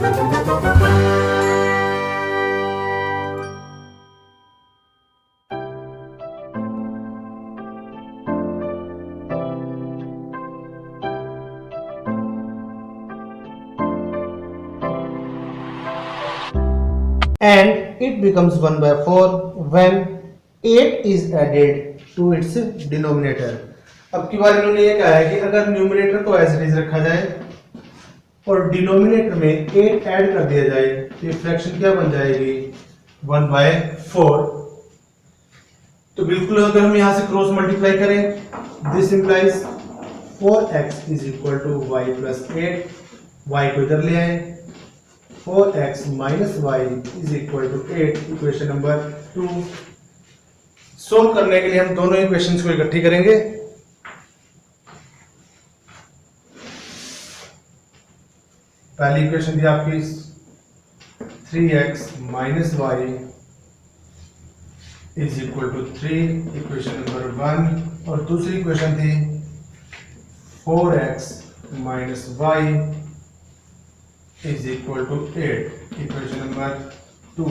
and it becomes 1 by 4 when 8 is added to its denominator। अब की बार इन्होंने ये कहा है कि अगर न्यूमरेटर को एज इट इज रखा जाए और डिनोमिनेटर में 8 ऐड कर दिया जाए तो ये फ्रैक्शन क्या बन जाएगी 1 by 4। तो बिल्कुल अगर हम यहां से क्रॉस मल्टीप्लाई करें this implies 4x is equal to y plus 8 y को इधर ले आए 4x minus y is equal to 8 equation number 2। Solve करने के लिए हम दोनों इक्वेशंस को इकट्ठी करेंगे। पहली इक्वेशन थी आपकी 3x minus y is equal to 3 equation number 1 और दूसरी इक्वेशन थी 4x minus y is equal to 8 equation number 2।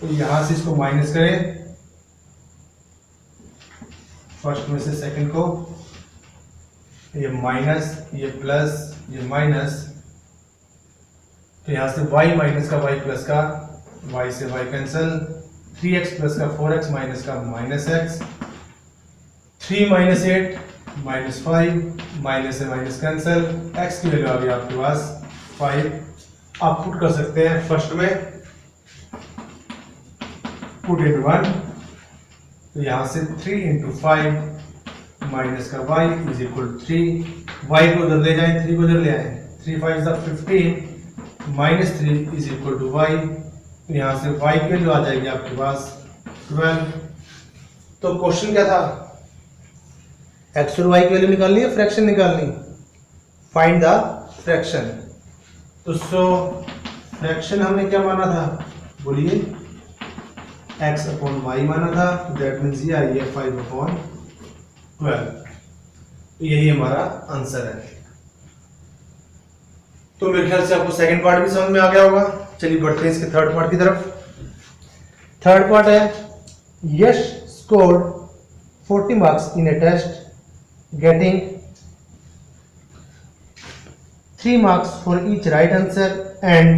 तो यहां से इसको माइनस करें फर्स्ट में से सेकंड को, ये माइनस ये प्लस ये माइनस, तो यहां से y माइनस का y प्लस का y से y कैंसिल, 3x प्लस का 4x माइनस का minus x, 3 minus 8 minus 5 minus से माइनस कैंसिल, x की वैल्यू आ गई आपके पास 5। आप पुट कर सकते हैं फर्स्ट में पुट इन 1 तो यहां से 3 इंटू 5 माइनस का y इज इक्वल 3, y को उधर ले जाएं 3 को उधर ले आए 3 5 15 minus 3 is equal to y, तो यहां से y की वैल्यू आ जाएगी आपके पास 12। तो क्वेश्चन क्या था x और y की वैल्यू निकालनी है फ्रैक्शन निकालनी, फाइंड द फ्रैक्शन। तो फ्रैक्शन हमने क्या माना था बोलिए x अपॉन y माना था, दैट मीन्स ये आई है 5 अपॉन 12। तो यही हमारा आंसर है। तो मेरे ख्याल से आपको सेकंड पार्ट भी समझ में आ गया होगा। चलिए बढ़ते हैं इसके थर्ड पार्ट की तरफ। थर्ड पार्ट है Yash scored 40 marks in a test getting 3 marks for each right answer and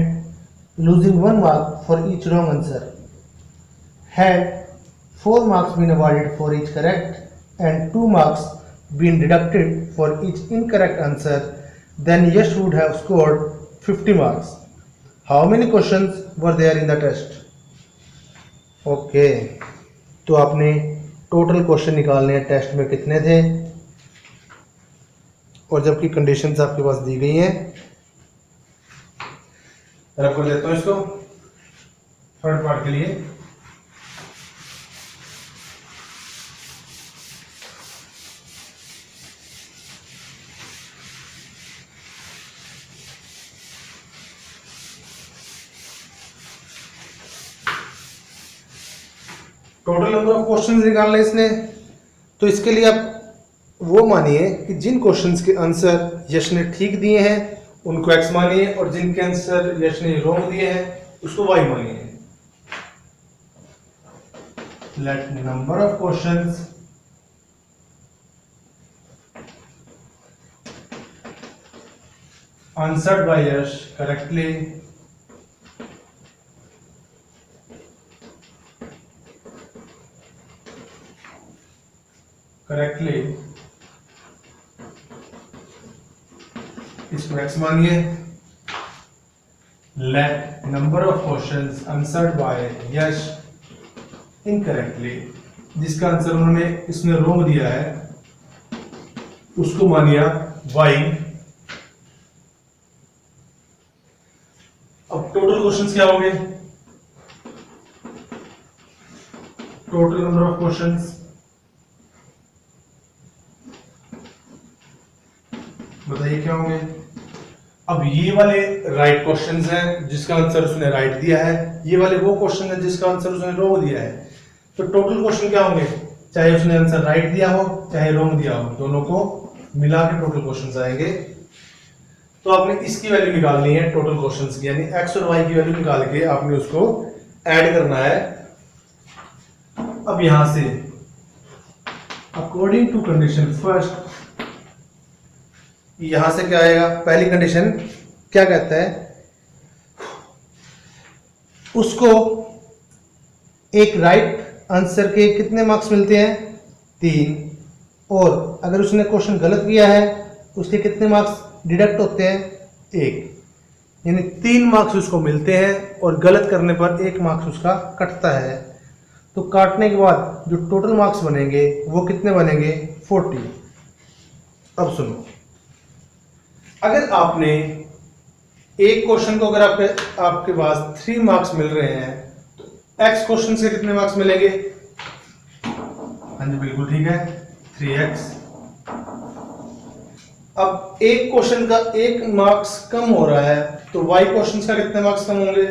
losing 1 mark for each wrong answer. Had 4 marks been awarded for each correct and 2 marks been deducted for each incorrect answer, then Yash would have scored 50 marks. How many questions were there in the test? Okay, तो आपने total question निकालने हैं test में कितने थे और जबकि conditions आपके पास दी गई हैं। रख कर देता हूं इसको थर्ड पार्ट के लिए। टोटल नंबर ऑफ क्वेश्चंस निकालने इसने, तो इसके लिए आप वो मानिए कि जिन क्वेश्चंस के आंसर यश ने ठीक दिए हैं उनको x मानिए और जिनके आंसर यश ने रॉन्ग दिए हैं उसको y मानिए। Let number of questions answered bye Yash correctly इसको x मानिए। Let number of questions answered bye Yash incorrectly, जिसका आंसर उन्होंने इसमें रॉन्ग दिया है उसको मानिया y। अब टोटल क्वेश्चंस क्या होंगे, टोटल नंबर ऑफ क्वेश्चंस बताइए क्या होंगे। अब ये वाले राइट क्वेश्चंस हैं जिसका आंसर उसने राइट दिया है, ये वाले वो क्वेश्चन है जिसका आंसर उसने रॉन्ग दिया है। तो टोटल क्वेश्चन क्या होंगे, चाहे उसने आंसर राइट दिया हो चाहे रॉन्ग दिया हो, दोनों को मिला के टोटल क्वेश्चंस आएंगे। तो आपने इसकी वैल्यू निकालनी है टोटल क्वेश्चंस की, यानी x और y की वैल्यू निकाल के आपने उसको ऐड करना है। अब यहां से अकॉर्डिंग टू कंडीशन फर्स्ट, यहां से क्या आएगा, पहली कंडीशन क्या कहता है, उसको एक राइट आंसर के कितने मार्क्स मिलते हैं, 3, और अगर उसने क्वेश्चन गलत किया है उसके कितने मार्क्स डिडक्ट होते हैं, 1, यानी 3 मार्क्स उसको मिलते हैं और गलत करने पर 1 मार्क्स उसका कटता है। तो काटने के बाद जो टोटल मार्क्स बनेंगे वो कितने बनेंगे, 40। अब सुनो, अगर आपने एक क्वेश्चन को अगर आपके पास 3 मार्क्स मिल रहे हैं तो x क्वेश्चन से कितने मार्क्स मिलेंगे, हाँ जी बिल्कुल ठीक है, 3x। अब एक क्वेश्चन का 1 मार्क्स कम हो रहा है तो y क्वेश्चन का कितने मार्क्स कम होंगे,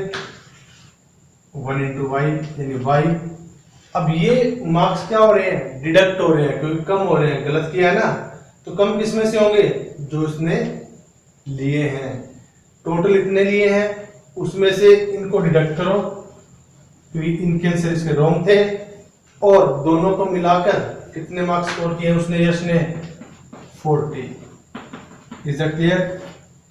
1 into y, यानी y। अब ये मार्क्स क्या हो रहे हैं, डिडक्ट हो रहे हैं, क्योंकि कम हो रहे हैं, गलत किया है ना, तो कम किस में से होंगे, जो इसने लिए हैं, टोटल इतने लिए हैं उसमें से इनको डिडक्ट करो, क्योंकि इनके आंसर इसके रॉन्ग थे, और दोनों को मिलाकर कितने मार्क्स स्कोर किए उसने, यश ने 40। Is that clear?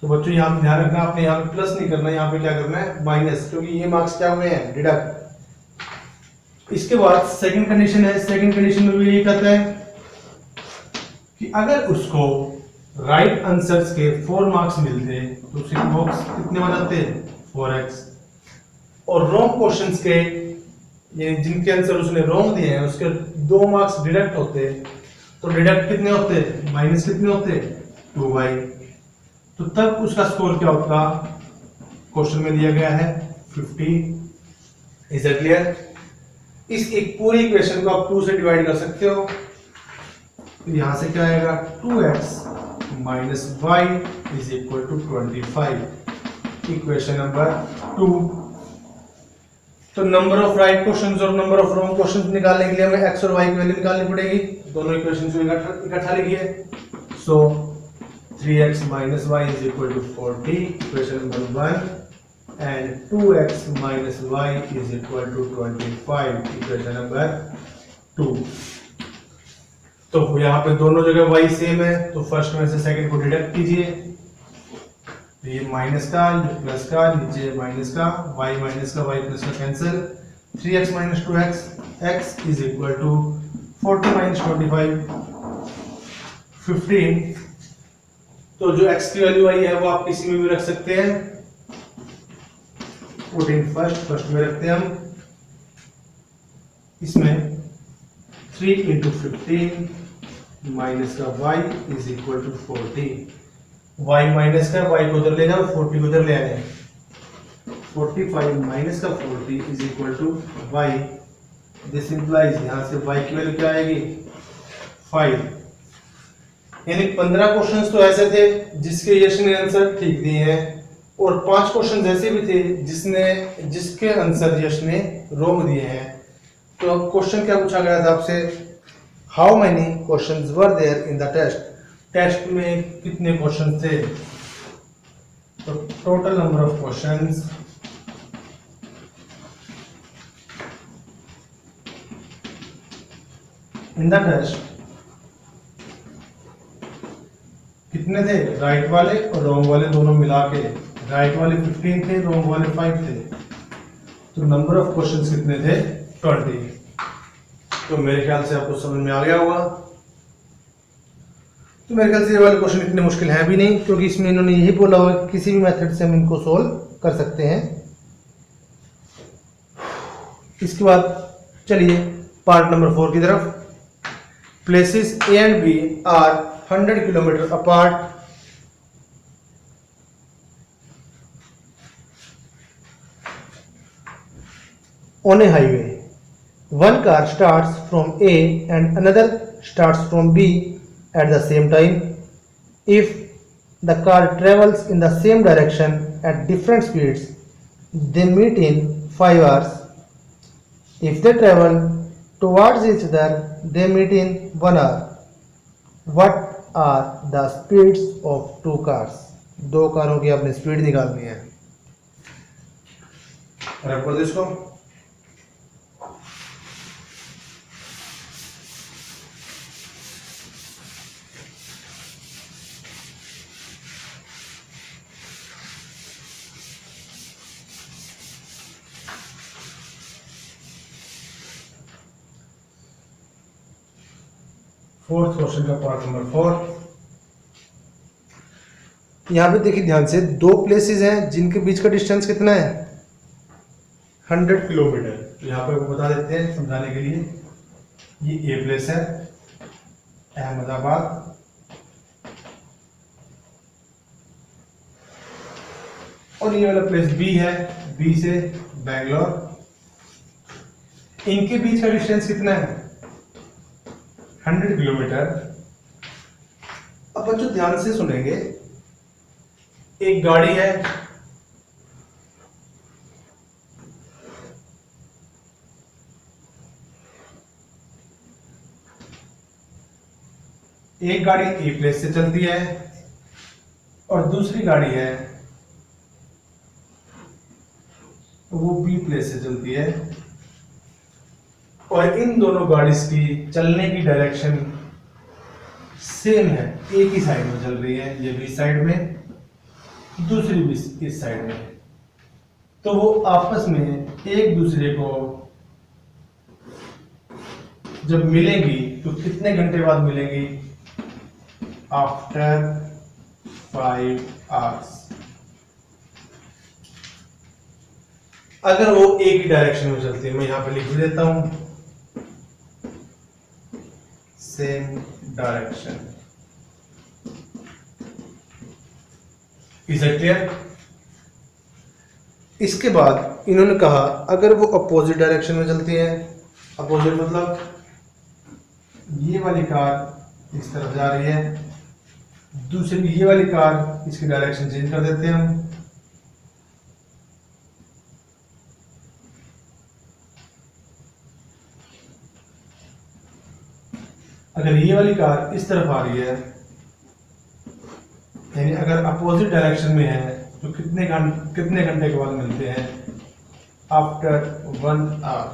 तो बच्चों यहाँ पे ध्यान रखना, आपने यहाँ पे प्लस नहीं करना, यहाँ पे क्या करना है, माइनस, क्योंकि ये मार्क्स क्या हुए हैं, डिडक्ट। इसके बाद सेकंड कंडीशन है, सेकंड कंडीशन में भी यही कहता है कि अगर उसको राइट आंसर्स के 4 मार्क्स मिलते तो उसके मार्क्स कितने हो जाते, 4x, और रॉन्ग क्वेश्चंस के, यानी जिनके आंसर उसने रॉन्ग दिए हैं उसके 2 मार्क्स डिडक्ट होते, तो डिडक्ट कितने होते, माइनस कितने होते, 2y। तो तब उसका स्कोर क्या होता, क्वेश्चन में दिया गया है 50। Is that clear? इस एक पूरी इक्वेशन को आप 2 से डिवाइड कर सकते हो, तो यहां से क्या आएगा, 2x minus y is equal to 25, equation number 2। तो नंबर ऑफ राइट क्वेश्चंस और नंबर ऑफ रॉन्ग क्वेश्चंस निकालने के लिए हमें x और y की वैल्यू निकालनी पड़ेगी, दोनों इक्वेशंस को इकट्ठा लिखिए। So 3x minus y is equal to 40, equation number 1, and 2x minus y is equal to 25, equation number 2। तो यहाँ पे दोनों जगह y सेम है, तो फर्स्ट में से सेकंड को डिडक्ट कीजिए, तो ये माइनस का, ये प्लस का, नीचे माइनस का, y माइनस का, y प्लस का cancel, 3x minus 2x, x is equal to 40 minus 25, 15। तो जो x की वैल्यू आई है वो आप किसी में भी रख सकते हैं, 14 फर्स्ट में रखते हैं हम, इसमें 3 इंटू 15 माइनस का y is equal to 40, y minus का, y को उधर ले जाओ, 40 को उधर ले आए, 45 माइनस का 40 is equal to y। This implies, यहां से y की वैल्यू क्या आएगी, 5। यानी 15 क्वेश्चंस तो ऐसे थे जिसके यश ने आंसर ठीक दिए हैं, और 5 क्वेश्चन ऐसे भी थे जिसके आंसर यश ने रॉन्ग दिए हैं। तो क्वेश्चन क्या पूछा गया था आपसे, how many questions were there in the test, test में कितने क्वेश्चन थे, तो total number of questions in the test कितने थे, राइट वाले और रॉन्ग वाले दोनों मिला के, राइट वाले 15 थे, रॉन्ग वाले 5 थे, तो नंबर ऑफ क्वेश्चंस कितने थे, 20। तो मेरे ख्याल से आपको समझ में आ गया होगा। तो मेरे ख्याल से ये वाले क्वेश्चन इतने मुश्किल है भी नहीं, क्योंकि इसमें इन्होंने यही बोला हुआ कि किसी भी मेथड से हम इनको सोल्व कर सकते हैं। इसके बाद चलिए पार्ट नंबर 4 की तरफ। Places A and B are 100 kilometre apart, on a highway. One car starts from A and another starts from B at the same time. If the car travels in the same direction at different speeds, they meet in 5 hours. If they travel towards each other, they meet in 1 hour. What are the speeds of 2 cars? दो कारों की आपने speed निकालनी है। रब कर दो इसको। फोर्थ क्वेश्चन का पार्ट नंबर 4। यहां पे देखिए ध्यान से, दो प्लेसेस हैं जिनके बीच का डिस्टेंस कितना है, 100 किलोमीटर। तो यहाँ पे बता देते हैं समझाने के लिए। ये ए प्लेस है अहमदाबाद, और ये वाला प्लेस बी है, बी से बैंगलोर। इनके बीच का डिस्टेंस कितना है, 100 किलोमीटर। अब बच्चों ध्यान से सुनेंगे, एक गाड़ी है, एक गाड़ी ए प्लेस से चलती है और दूसरी गाड़ी है वो बी प्लेस से चलती है, और इन दोनों गाड़ी की चलने की डायरेक्शन सेम है, एक ही साइड में चल रही है, ये भी साइड में, दूसरी भी इस साइड में। तो वो आपस में एक दूसरे को जब मिलेंगी तो कितने घंटे बाद मिलेंगी, आफ्टर 5 आवर्स। अगर वो एक ही डायरेक्शन में चलती है, मैं यहां पे लिख भी देता हूं, same direction. Is it clear? इसके बाद इन्होंने कहा अगर वो अपोजिट डायरेक्शन में चलती है, अपोजिट मतलब ये वाली कार इस तरफ जा रही है, दूसरी ये वाली कार, इसकी डायरेक्शन चेंज कर देते हैं हम। अगर ये वाली कार इस तरफ आ रही है, यानी अगर अपोजिट डायरेक्शन में है तो कितने घंटे के बाद मिलते हैं, after 1 hour.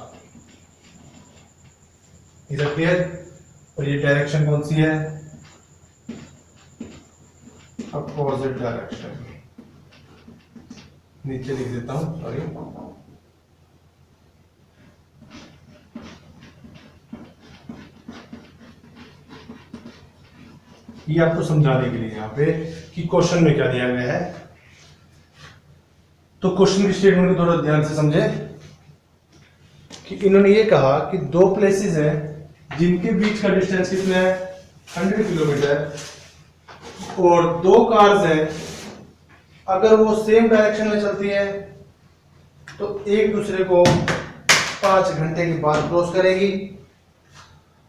Is it clear? और ये डायरेक्शन कौन सी है, अपोजिट डायरेक्शन। नीचे लिख देता हूं, सॉरी। ये आपको समझाने के लिए यहाँ पे कि क्वेश्चन में क्या दिया गया है। तो क्वेश्चन की स्टेटमेंट को थोड़ा ध्यान से समझे कि इन्होंने ये कहा कि दो प्लेसेस हैं जिनके बीच का डिस्टेंस कितना है, 100 किलोमीटर, और दो कार्स हैं, अगर वो सेम डायरेक्शन में चलती है तो एक दूसरे को 5 घंटे के बाद क्रॉस करेगी,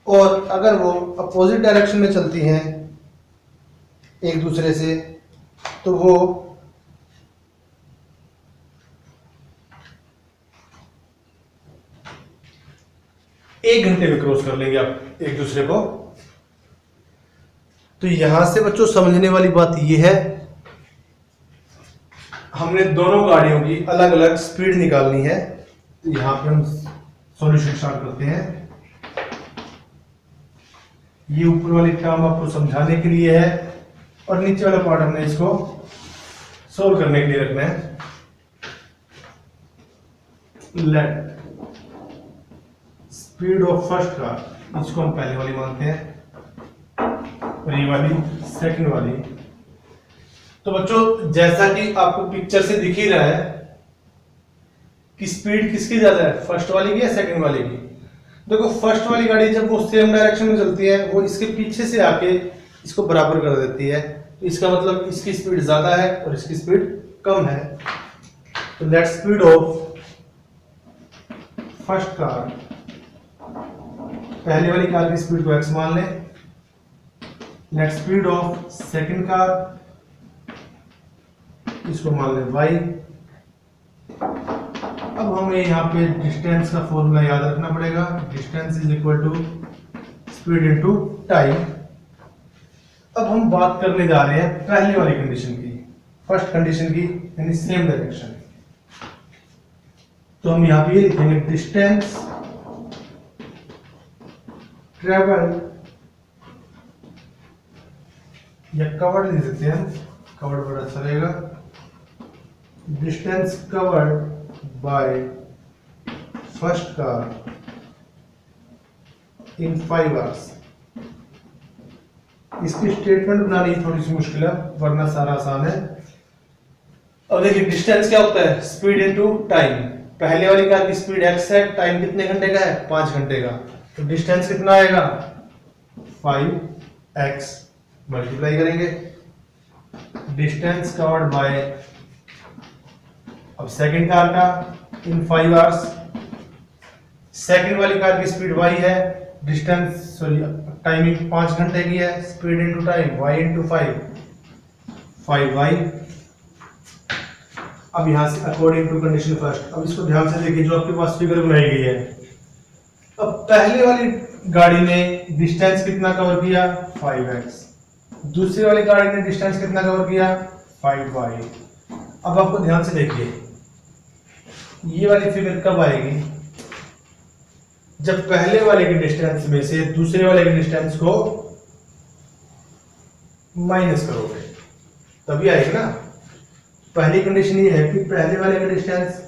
और अगर वो अपोजिट डायरेक्शन में चलती हैं एक दूसरे से तो वो 1 घंटे में क्रॉस कर लेंगे आप एक दूसरे को। तो यहां से बच्चों समझने वाली बात यह है, हमने दोनों गाड़ियों की अलग अलग स्पीड निकालनी है। तो यहां पे हम सॉल्यूशन स्टार्ट करते हैं। ये ऊपर वाली टर्म आपको समझाने के लिए है और नीचे वाला पार्ट हमने इसको सोल्व करने के लिए रखना है। Let speed of first car, इसको हम पहले वाली मानते हैं और ये वाली सेकंड वाली। तो बच्चों जैसा कि आपको पिक्चर से दिख ही रहा है कि स्पीड किसकी ज्यादा है, फर्स्ट वाली की या सेकंड वाली की। देखो फर्स्ट वाली गाड़ी जब वो सेम डायरेक्शन में चलती है वो इसके पीछे से आके इसको बराबर कर देती है, तो इसका मतलब इसकी स्पीड ज्यादा है और इसकी स्पीड कम है। तो let speed of first car, पहले वाली कार की स्पीड को x मान लें। Let speed of second car, इसको मान लें y। अब हमें यहाँ पे डिस्टेंस का फॉर्मूला याद रखना पड़ेगा, distance is equal to speed into time. अब हम बात करने जा रहे हैं पहले वाली कंडीशन की। फर्स्ट कंडीशन की, यानी सेम डायरेक्शन। तो हम यहां पे ये लिखेंगे डिस्टेंस ट्रेवल, या कवर्ड लिख सकते हैं, कवर्ड बड़ा अच्छा रहेगा। Distance covered by first car in 5 hours. इसकी स्टेटमेंट बनानी थोड़ी सी मुश्किल है, वरना सारा आसान है। अब देखिए डिस्टेंस क्या होता है, स्पीड इनटू टाइम। पहले वाली कार की स्पीड x है, टाइम कितने घंटे का है, 5 घंटे का। तो डिस्टेंस कितना आएगा, 5x मल्टीप्लाई करेंगे डिस्टेंस कवर्ड बाय, अब सेकंड कार का इन 5 आवर्स। सेकंड वाली कार की स्पीड y है, डिस्टेंस सॉरी टाइमिंग 5 घंटे की है, speed into time y into 5y। अब यहां से अकॉर्डिंग टू कंडीशन फर्स्ट, अब इसको ध्यान से देखिए जो आपके पास फिगर बनाई गई है। अब पहले वाली गाड़ी ने डिस्टेंस कितना कवर किया, 5x। दूसरी वाली गाड़ी ने डिस्टेंस कितना कवर किया, 5y। अब आपको ध्यान से देखिए ये वाली फिगर कब आएगी, जब पहले वाले के डिस्टेंस में से दूसरे वाले के डिस्टेंस को माइनस करोगे तभी आएगी ना। पहली कंडीशन ये है कि पहले वाले का डिस्टेंस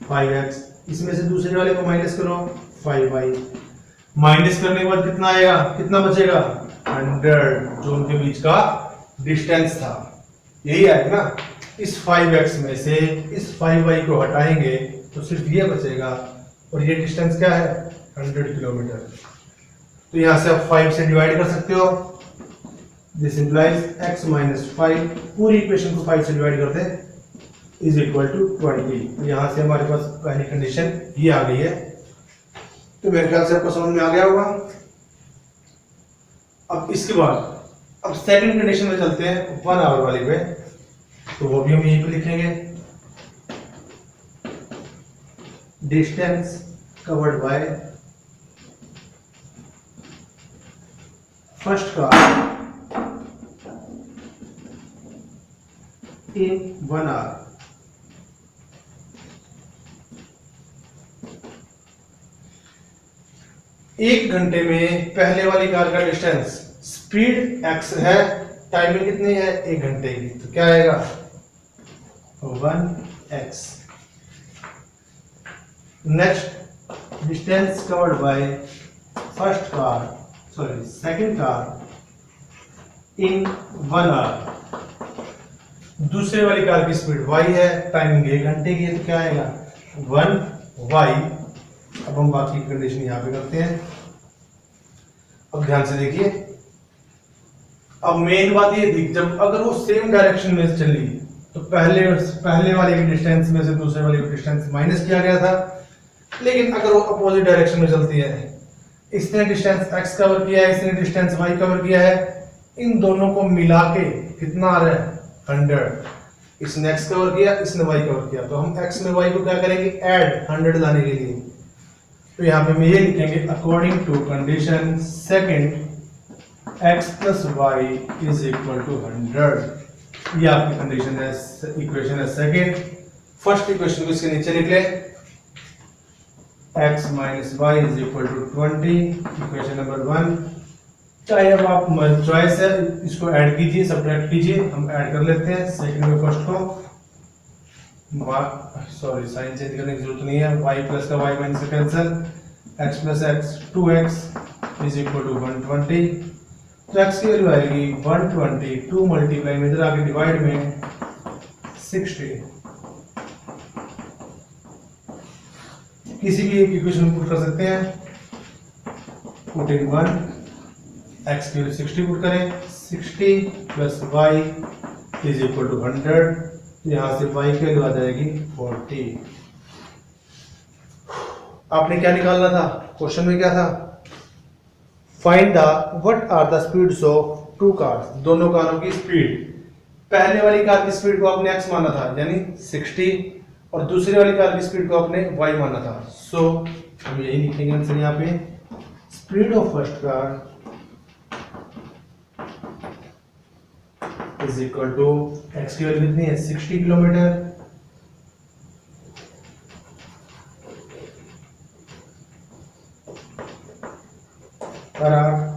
5x, इसमें से दूसरे वाले को माइनस करो 5y। माइनस करने के बाद कितना आएगा, कितना बचेगा, 100, जो उनके बीच का डिस्टेंस था, यही आएगा ना। इस 5x में से इस 5y को हटाएंगे तो सिर्फ ये बचेगा, और ये डिस्टेंस क्या है, 100 किलोमीटर। तो यहां से आप 5 से डिवाइड कर सकते हो, दिस इंप्लाइज x माइनस 5, पूरी इक्वेशन को 5 से डिवाइड कर दें इज इक्वल टू 20। तो यहां से हमारे पास पहली कंडीशन ये आ गई है। तो मेरे ख्याल से आपको समझ में आ गया होगा। अब इसके बाद अब सेकंड कंडीशन में चलते हैं 1 आवर वाली पे, तो वो भी हम यहीं पे लिखेंगे distance covered by first car in 1 hour। एक घंटे में पहले वाली कार का डिस्टेंस, स्पीड x है, टाइमिंग कितनी है, 1 घंटे की, तो क्या आएगा 1x। Next distance covered by first car sorry second car in 1 hour. दूसरे वाली कार की स्पीड y है, टाइमिंग 1 घंटे की है, तो क्या आएगा 1y। अब हम बाकी की कंडीशन यहां पे करते हैं। अब ध्यान से देखिए, अब मेन बात ये थी, जब अगर वो सेम डायरेक्शन में चली तो पहले वाले के डिस्टेंस में से दूसरे वाले के डिस्टेंस माइनस किया गया था। लेकिन अगर वो अपोजिट डायरेक्शन में चलती है, इसने डिस्टेंस x कवर किया है, इसने डिस्टेंस y कवर किया है, इन दोनों को मिला के कितना आ रहा है 100। इसने x कवर किया, इसने y कवर किया, तो हम x में y को क्या करेंगे, ऐड 100 लाने के लिए। तो यहाँ पे हम ये लिखेंगे according to condition second x plus y is equal to 100। ये आपकी कंडीशन है, इक्वेशन है सेकंड। फर्स्ट इक्वेशन को इसके नीचे लिख ले, x minus y is equal to 20, equation number 1। चाहे अब आप चॉइस है, इसको ऐड कीजिए, सब्ट्रैक्ट कीजिए, हम ऐड कर लेते हैं सेकंड में फर्स्ट को। सॉरी साइन चेंज करने की जरूरत नहीं है, y प्लस का y माइनस से cancel, x plus x 2x is equal to 120। तो x की वैल्यू आएगी 120, 2 मल्टीप्लाई में इधर आके डिवाइड में 60। किसी भी एक इक्वेशन पुट कर सकते हैं, पुट इन 1, x की वैल्यू 60 पुट करें, 60 plus y is equal to 100। यहां से y की वैल्यू आ जाएगी 40। आपने क्या निकालना था, क्वेश्चन में क्या था, find the what are the speeds of two cars, दोनों कारों की स्पीड। पहले वाली कार की स्पीड को आपने x माना था यानी 60, और दूसरी वाली कार की स्पीड को आपने y माना था। सो हम यही लिखेंगे आंसर यहाँ पे, speed of first car is equal to x की वैल्यू कितनी है 60 किलोमीटर पर आवर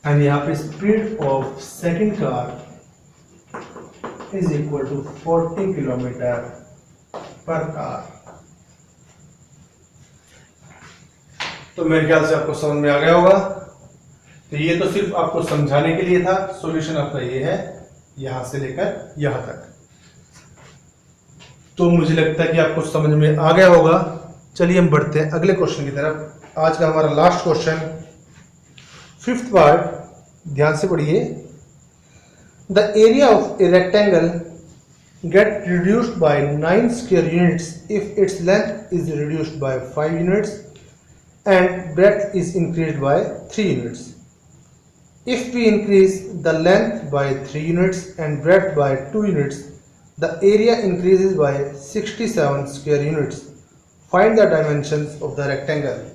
एंड यहाँ पे speed of second car is equal to 40 kilometre per car. तो मेरे ख्याल से आपको समझ में आ गया होगा। तो ये तो सिर्फ आपको समझाने के लिए था। सॉल्यूशन आपका ये है यहां से लेकर यहां तक। तो मुझे लगता है कि आपको समझ में आ गया होगा। चलिए हम बढ़ते हैं अगले क्वेश्चन की तरफ। आज का हमारा लास्ट क्वेश्चन, फिफ्थ पार्ट, ध्यान से पढ़िए। The area of a rectangle gate reduced by 9 square units if its length is reduced by 5 units and breadth is increased by 3 units. If we increase the length by 3 units and breadth by 2 units, the area increases by 67 square units. Find the dimensions of the rectangle.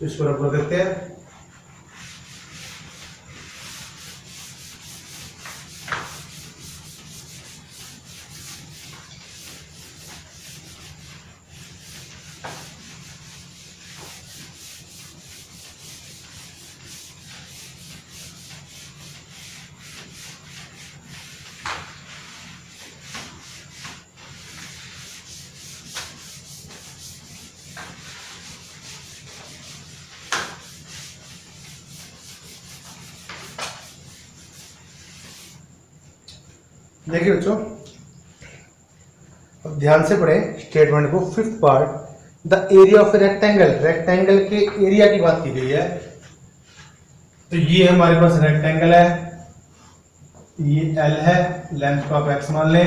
इस पर आप देते हैं। देखिए बच्चों, अब ध्यान से पढ़ें स्टेटमेंट को। Fifth part, the area of a rectangle, rectangle के एरिया की बात की गई है। तो ये हमारे पास रेक्टेंगल है, ये L है, लेंथ को आप x मान लें,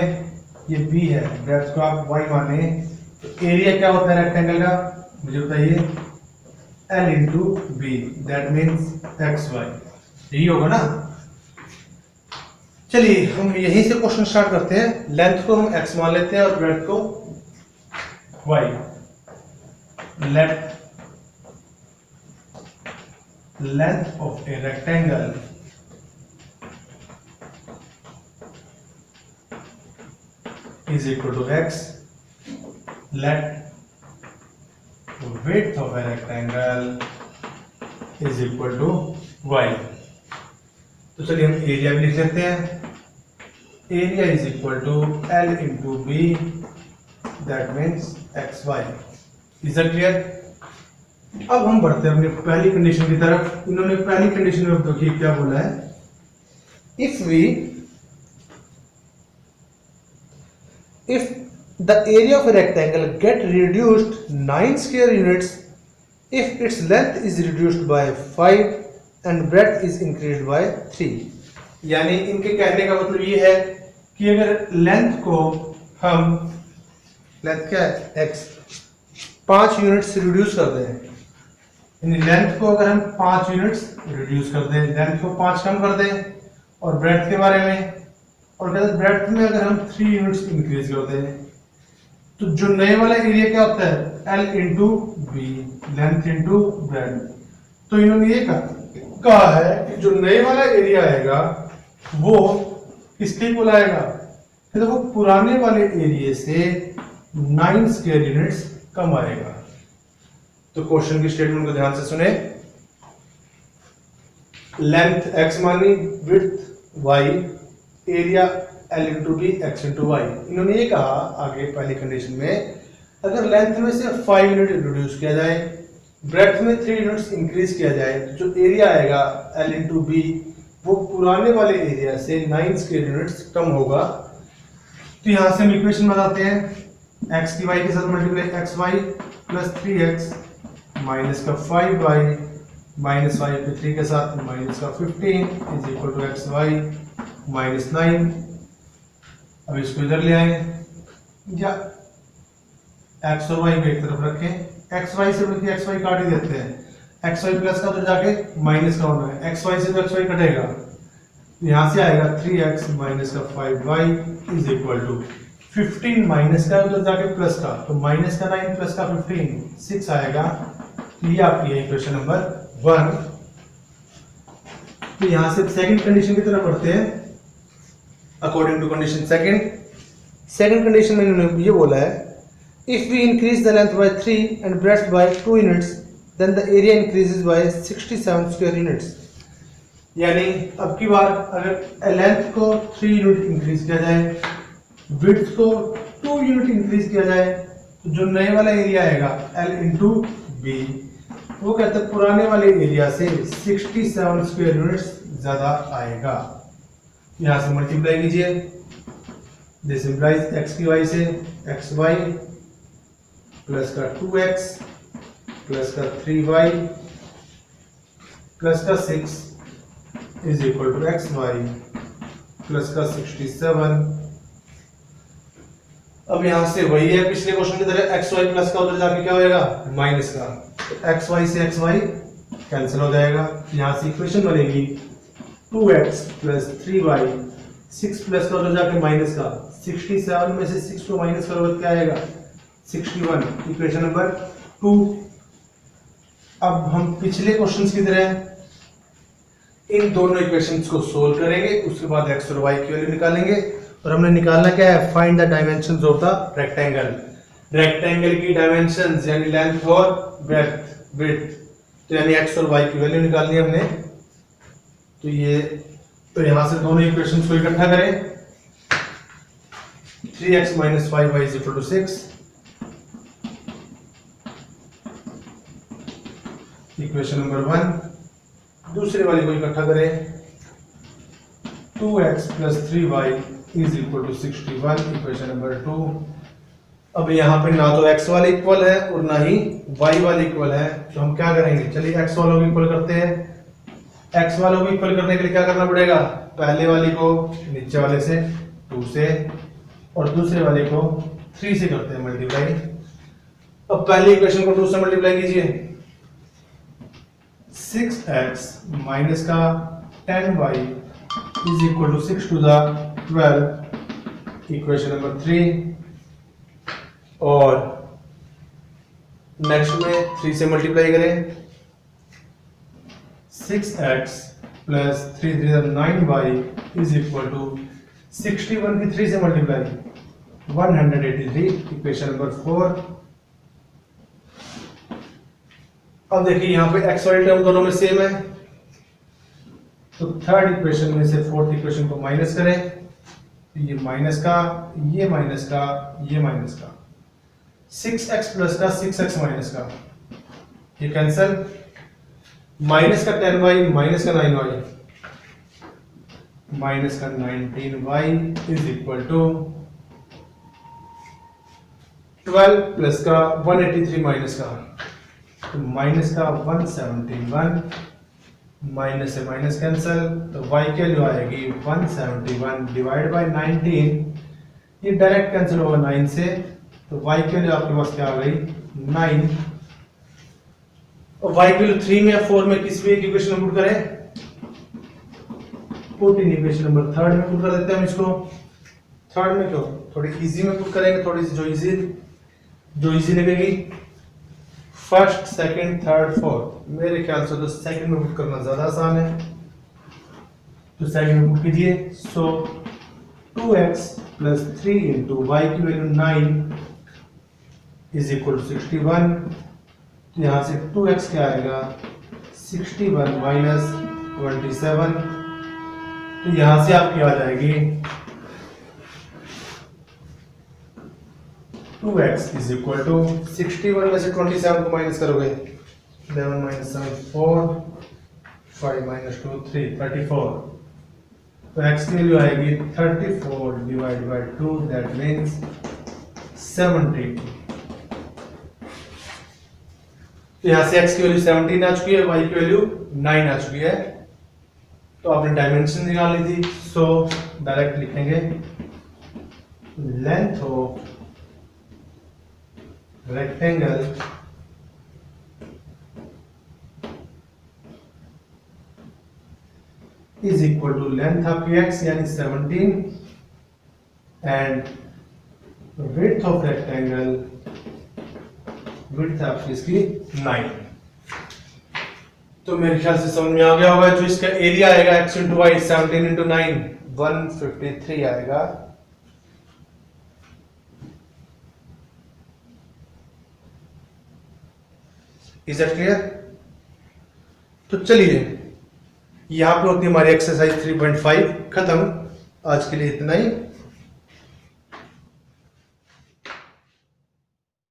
ये B है, ब्रेड्थ को आप y मान लें। तो एरिया क्या होता है रेक्टेंगल का, मुझे बताइए, L into B, that means XY, यही होगा ना। चलिए हम यहीं से क्वेश्चन स्टार्ट करते हैं। लेंथ को हम x मान लेते हैं और ब्रेड्थ को y। Let length of a rectangle is equal to x, let width of a rectangle is equal to y। तो चलिए हम एरिया भी लिख लेते हैं। Area is equal to L into B, that means XY। Is that clear? अब हम बढ़ते हैं अपनी पहली कंडीशन की तरफ। इन्होंने पहली कंडीशन में देखिए क्या बोला है, if the area of a rectangle get reduced 9 square units if its length is reduced by 5 and breadth is increased by 3। यानी इनके कहने का मतलब ये है कि अगर लेंथ को हम, लेंथ क्या है x, 5 यूनिट्स रिड्यूस कर दें, यानी लेंथ को अगर हम 5 यूनिट्स रिड्यूस कर दें, लेंथ को 5 कम कर दें, और ब्रेड्थ के बारे में, और कहते हैं ब्रेड्थ में अगर हम 3 यूनिट्स इंक्रीज कर दें, तो जो नए वाला एरिया क्या होता है L into B, length into breadth. तो इन्होंने ये कहा है कि जो नए वाला एरिया आएगा वो किसके इक्वल आएगा, फिर वो पुराने वाले एरिया से 9 स्क्वायर यूनिट्स कम आएगा। तो क्वेश्चन की स्टेटमेंट को ध्यान से सुने। लेंथ x मानी, width y, area L into B, x into y. इन्होंने ये कहा आगे पहली कंडीशन में, अगर लेंथ में से 5 यूनिट रिड्यूस किया जाए, ब्रेड्थ में 3 यूनिट्स इंक्रीज किया जाए, तो जो एरिया आएगा L इंटू बी वो पुराने वाले एरिया से 9 स्क्वायर यूनिट्स कम होगा। तो यहां से हम इक्वेशन बनाते हैं, x की y के साथ multiply xy plus 3x minus का 5y माइनस y पे 3 के साथ माइनस का 15 is equal to xy minus 9। अब इसको इधर ले आए, या x और y को एक तरफ रखें, xy से बल्कि xy काट ही देते हैं, xy प्लस का उधर जाके माइनस का होना है, xy से तो xy कटेगा, यहां से आएगा 3x माइनस का 5y is equal to 15 minus का उधर जाके प्लस का, तो माइनस का 9 प्लस का 15 6 आएगा। ये आपकी है इक्वेशन नंबर 1। तो यहां से सेकंड कंडीशन की तरफ बढ़ते हैं। According to condition second condition में इन्होंने ये बोला है if we increase the length by 3 and breadth by 2 units then the area increases by 67 square units. यानी अब की बार अगर लेंथ को 3 यूनिट इंक्रीज किया जाए, विड्थ को 2 यूनिट इंक्रीज किया जाए, तो जो नए वाला एरिया आएगा L इंटू बी, वो कहते हैं पुराने वाले एरिया से 67 स्क्वायर यूनिट्स ज्यादा आएगा। यहां से मल्टीप्लाई कीजिए, दिस इंप्लाइज एक्स की वाई से एक्स वाई प्लस का 2x प्लस का 3y प्लस का 6 is equal to x y plus का 67। अब यहां से वही है पिछले क्वेश्चन की तरह, एक्स वाई प्लस का उधर जाके क्या होएगा माइनस का, तो एक्स वाई से एक्स वाई कैंसिल हो जाएगा। यहां से इक्वेशन बनेगी 2x प्लस 3y, 6 प्लस का उधर जाके माइनस का, 67 में से 6 को माइनस करोगे क्या आएगा 61, इक्वेशन नंबर 2। अब हम पिछले क्वेश्चंस की तरह इन दोनों इक्वेशंस को सोल्व करेंगे, उसके बाद एक्स और वाई की वैल्यू निकालेंगे और हमने निकालना क्या है find the dimensions of the rectangle. Rectangle की डायमेंशंस यानी लेंथ और ब्रेड्थ विड्थ, तो यानी एक्स और वाई की वैल्यू निकालनी है हमने। तो यहां से दोनों इक्वेशंस को इकट्ठा करें, 3x minus 5y is equal to 6, equation number 1। दूसरे वाली को इकट्ठा करें, 2x plus 3y is equal to 61, equation number 2। अब यहाँ पे ना तो x वाले इक्वल है और ना ही y वाले इक्वल है, तो हम क्या करेंगे, चलिए x वालों को इक्वल करते हैं। x वालों को इक्वल करने के लिए क्या करना पड़ेगा, पहले वाली को नीचे वाले से 2 से और दूसरे वाले को 3 से करते हैं मल्टीप्लाई। अब पहली इक्वेशन को 2 से मल्टीप्लाई कीजिए, 6x माइनस का 10y is equal to 6 to the 12, equation number 3। और नेक्स्ट में 3 से मल्टीप्लाई करें, 6x plus 3 9y is equal to 61 की 3 से मल्टीप्लाई 183, इक्वेशन नंबर 4। अब देखिए यहाँ पे x वाली टर्म दोनों में सेम है, तो थर्ड इक्वेशन में से फोर्थ इक्वेशन को माइनस करें, ये माइनस का, ये माइनस का, ये माइनस का, 6x प्लस का 6x माइनस का, ये कैंसिल, माइनस का 10y माइनस का 9y माइनस का 19y is equal to 12 plus का 183 माइनस का, तो माइनस का 171, माइनस से माइनस कैंसिल, तो y की वैल्यू आएगी 171 डिवाइड बाय 19, ये डायरेक्ट कैंसिल होगा 9 से, तो y की वैल्यू आपके पास क्या आ गई 9। और y की वैल्यू 3 में या 4 में किस भी एक इक्वेशन में पुट करें, पुट इन इक्वेशन नंबर 3 में पुट कर देते हैं हम इसको। थर्ड में क्यों, थोड़ी इजी में पुट करेंगे, थोड़ी सी जो इजी लगेगी, फर्स्ट सेकंड थर्ड फोर्थ, मेरे ख्याल से तो सेकंड में पुट करना ज्यादा आसान है, तो सेकंड में पुट कीजिए। सो 2x प्लस 3 इंटू वाई की वैल्यू 9 इज इक्वल टू 61, तो यहाँ से 2x क्या आएगा 61 माइनस 27, तो यहाँ से आपकी आ जाएगी 2x इज इक्वल टू 61 में से 27 को माइनस करोगे 11 माइनस 7 4, 5 माइनस 2 3, 34, तो x की वैल्यू आएगी 34 डिवाइड बाय 2, दैट मींस 70। तो यहाँ से x की वैल्यू 17 आ चुकी है, y की वैल्यू 9 आ चुकी है, तो आपने डायमेंशन निकाल ली थी, सो डायरेक्ट लिखेंगे length of rectangle is equal to length आपकी x यानी 17 and width of rectangle, width आपकी इसकी 9। तो मेरे ख्याल से समझ में आ गया होगा, जो इसका एरिया आएगा x इंटू वाई 17 इंटू 9 153 आएगा। Is that clear? तो चलिए यहां पे होती है हमारी एक्सरसाइज 3.5 खत्म। आज के लिए इतना ही।